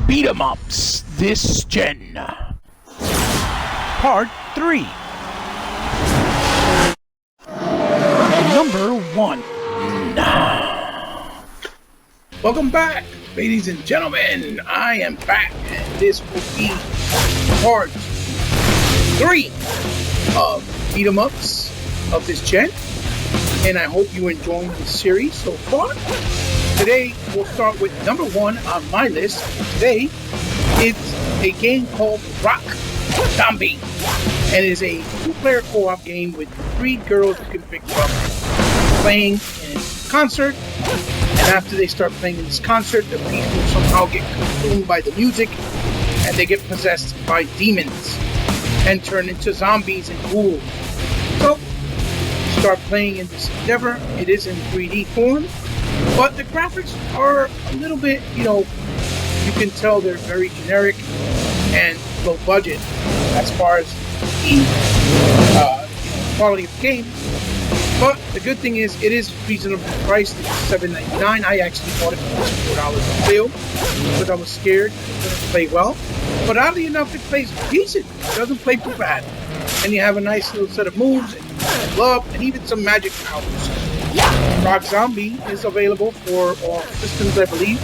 beat 'em ups this gen. Part 3. Number 1. Welcome back, ladies and gentlemen. I am back, and this will be part 3 of beat 'em ups of this gen. And I hope you're enjoying the series so far. Today, we'll start with number 1 on my list. Today, it's a game called Rock Zombie. And it is a 2-player co-op game with 3 girls you can pick up playing in a concert. And after they start playing in this concert, the people somehow get consumed by the music and they get possessed by demons and turn into zombies and ghouls. So, start playing in this endeavor. It is in 3D form, but the graphics are a little bit, you can tell they're very generic and low budget as far as the quality of the game. But the good thing is it is reasonably priced. It's $7.99. I actually bought it for $4 on sale because I was scared it wouldn't play well. But oddly enough, it plays decent. It doesn't play too bad. And you have a nice little set of moves and love and even some magic powers. Rock Zombie is available for all systems, I believe,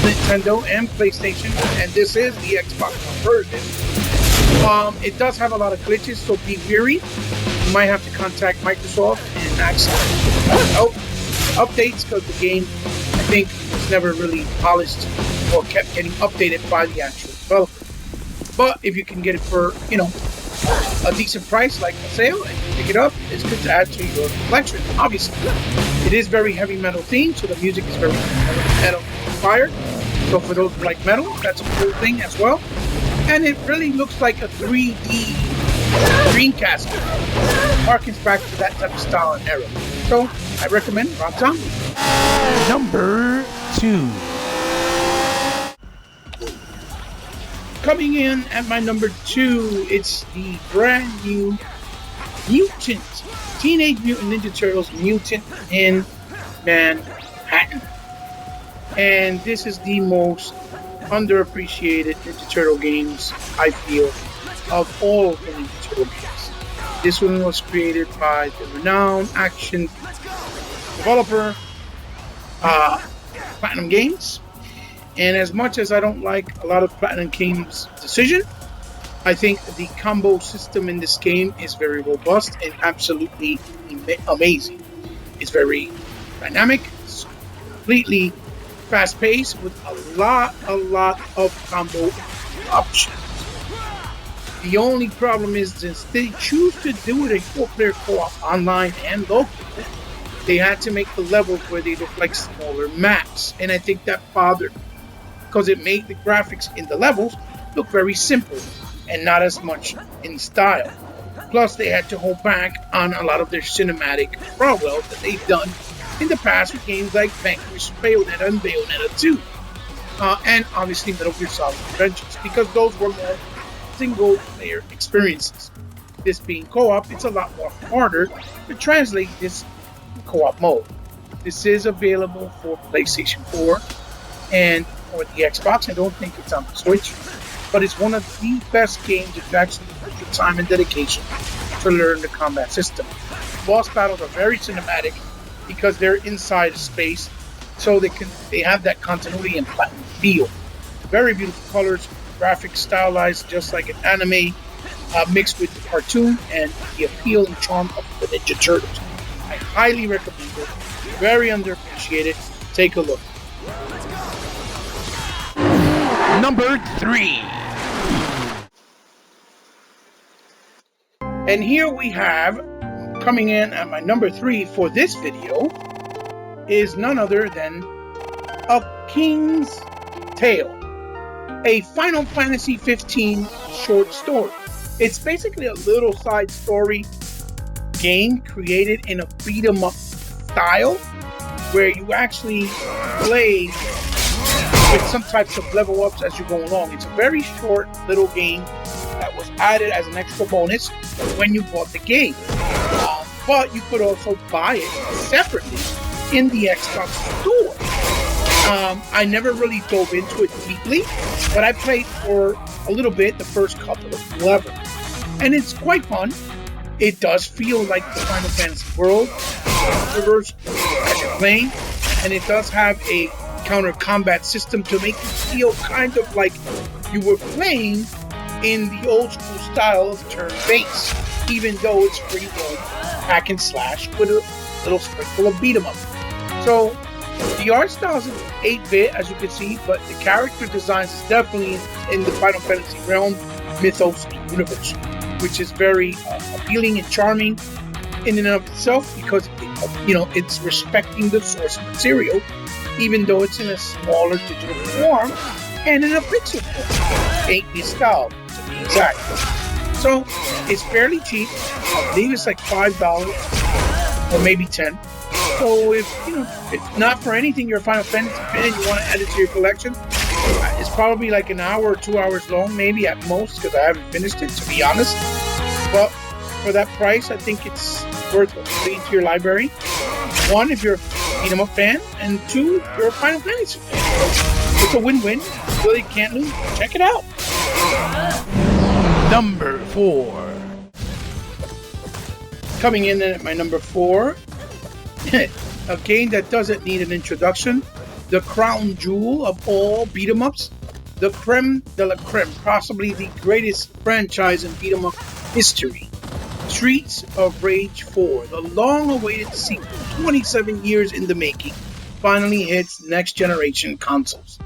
Nintendo and PlayStation, and this is the Xbox One version. It does have a lot of glitches, so be wary. You might have to contact Microsoft and ask for updates because the game, I think, was never really polished or kept getting updated by the actual developer. But if you can get it for, a decent price like a sale and you pick it up, it's good to add to your collection. Obviously, it is very heavy metal themed, so the music is very metal inspired. So for those who like metal, that's a cool thing as well. And it really looks like a 3D Dreamcast. Harkens back to that type of style and era. So I recommend Rock Zombie. Number 2. Coming in at my number 2, it's the brand new Mutant, Teenage Mutant Ninja Turtles Mutant in Manhattan. And this is the most underappreciated Ninja Turtle games, I feel, of all the Ninja Turtle games. This one was created by the renowned action developer, Platinum Games. And as much as I don't like a lot of Platinum Games' decision, I think the combo system in this game is very robust and absolutely amazing. It's very dynamic, it's completely fast-paced with a lot of combo options. The only problem is since they choose to do it a 4-player co-op online and locally, they had to make the levels where they look like smaller maps, and I think that bothered me because it made the graphics in the levels look very simple and not as much in style. Plus, they had to hold back on a lot of their cinematic prowess that they've done in the past with games like Vanquish, Bayonetta, and Bayonetta 2. And obviously Metal Gear Solid Vengeance, because those were more single-player experiences. This being co-op, it's a lot more harder to translate this co-op mode. This is available for PlayStation 4 and for the Xbox. I don't think it's on the Switch, but it's one of the best games if you actually put the time and dedication to learn the combat system. Boss battles are very cinematic because they're inside space, so they have that continuity and platinum feel. Very beautiful colors, graphics stylized just like an anime, mixed with the cartoon and the appeal and charm of the Ninja Turtles. I highly recommend it. Very underappreciated. Take a look. Number 3. And here we have, coming in at my number 3 for this video, is none other than A King's Tale, a Final Fantasy 15 short story. It's basically a little side story game created in a beat 'em up style where you actually play with some types of level ups as you go along. It's a very short little game that was added as an extra bonus when you bought the game. But you could also buy it separately in the Xbox store. I never really dove into it deeply, but I played for a little bit the first couple of levels, and it's quite fun. It does feel like the Final Fantasy world, universe as you're playing, and it does have a counter combat system to make you feel kind of like you were playing in the old school style of turn-based, even though it's free roam hack and slash with a little sprinkle of beat 'em up. So the art style is 8-bit, as you can see, but the character designs is definitely in the Final Fantasy realm, mythos, and universe, which is very appealing and charming in and of itself because it's respecting the source material, even though it's in a smaller digital form and in a pixel form, 8-bit style to be exact. So it's fairly cheap. I believe it's like $5 or maybe $10. So if not for anything, you're a Final Fantasy fan and you want to add it to your collection, it's probably like an hour or 2 hours long, maybe at most, because I haven't finished it, to be honest. But for that price, I think it's worth putting to your library. One, if you're a beat 'em up fan, and two, if you're a Final Fantasy fan. It's a win-win. Really can't lose. Check it out. Number 4. Coming in at my number 4, a game that doesn't need an introduction, the crown jewel of all beat 'em ups, the creme de la creme, possibly the greatest franchise in beat 'em up history. Streets of Rage 4, the long-awaited sequel, 27 years in the making, finally hits next generation consoles.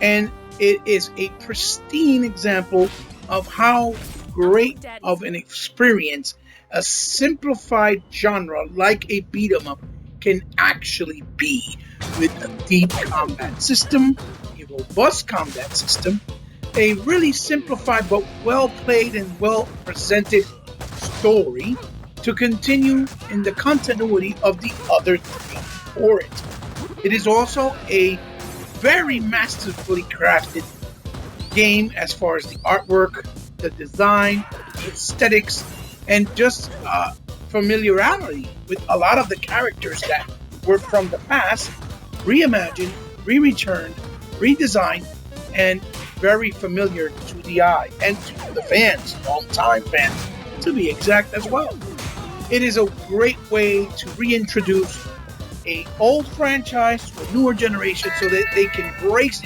And it is a pristine example of how great of an experience a simplified genre like a beat 'em up can actually be, with a deep combat system, a robust combat system, a really simplified but well played and well presented story to continue in the continuity of the other three for it. It is also a very masterfully crafted game as far as the artwork, the design, the aesthetics, and just familiarity with a lot of the characters that were from the past, reimagined, re-returned, redesigned, and very familiar to the eye and to the fans, long-time fans, to be exact as well. It is a great way to reintroduce an old franchise to a newer generation so that they can embrace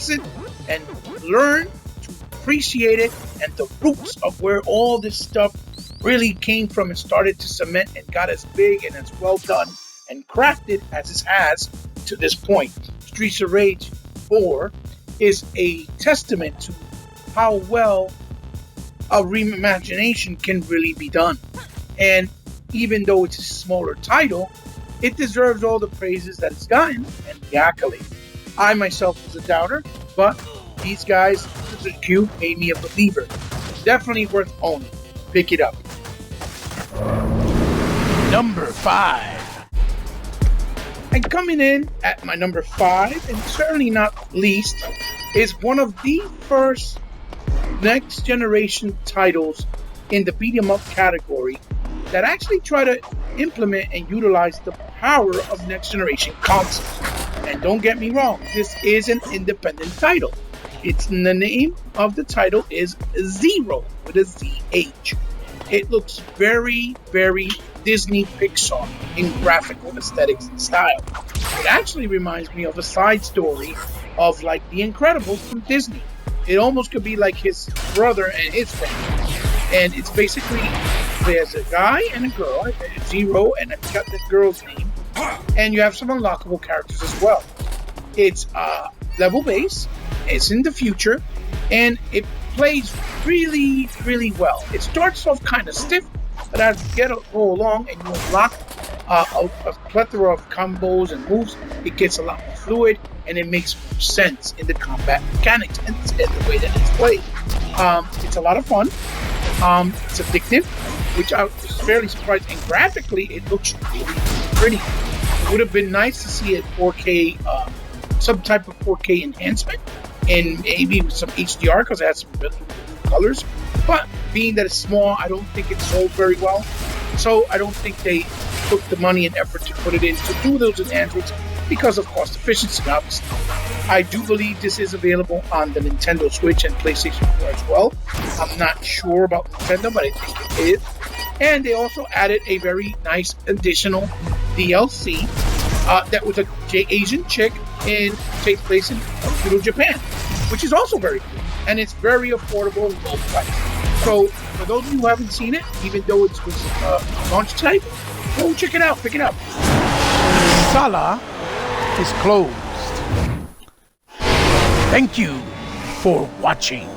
it, and learn to appreciate it and the roots of where all this stuff really came from and started to cement and got as big and as well done and crafted as it has to this point. Streets of Rage 4 is a testament to how well a reimagination can really be done. And even though it's a smaller title, it deserves all the praises that it's gotten and the accolades. I myself was a doubter, but these guys, the Cube, made me a believer. Definitely worth owning. Pick it up. Number 5. And coming in at my number 5, and certainly not least, is one of the first next generation titles in the beat 'em up category that actually try to implement and utilize the power of next generation consoles. And don't get me wrong, this is an independent title. It's the name of the title is Zero with a ZH. It looks very, very Disney Pixar in graphical aesthetics and style. It actually reminds me of a side story of like The Incredibles from Disney. It almost could be like his brother and his family. And it's basically, there's a guy and a girl, Zero, and I forgot the girl's name. And you have some unlockable characters as well. It's level based, it's in the future, and it plays really, really well. It starts off kind of stiff, but as you go along and you unlock a plethora of combos and moves, it gets a lot more fluid and it makes more sense in the combat mechanics and the way that it's played. It's a lot of fun. It's addictive, which I was fairly surprised. And graphically, it looks really pretty. It would have been nice to see a 4K, some type of 4K enhancement, and maybe with some HDR because it has some really good colors. But being that it's small, I don't think it sold very well. So I don't think they took the money and effort to put it in to do those enhancements because of cost efficiency, obviously. I do believe this is available on the Nintendo Switch and PlayStation 4 as well. I'm not sure about Nintendo, but I think it is. And they also added a very nice additional DLC that was a Asian chick and takes place in feudal Japan, which is also very cool. And it's very affordable and low price. So for those of you who haven't seen it, even though it was launch type, go check it out, pick it up. Sala is closed. Thank you for watching.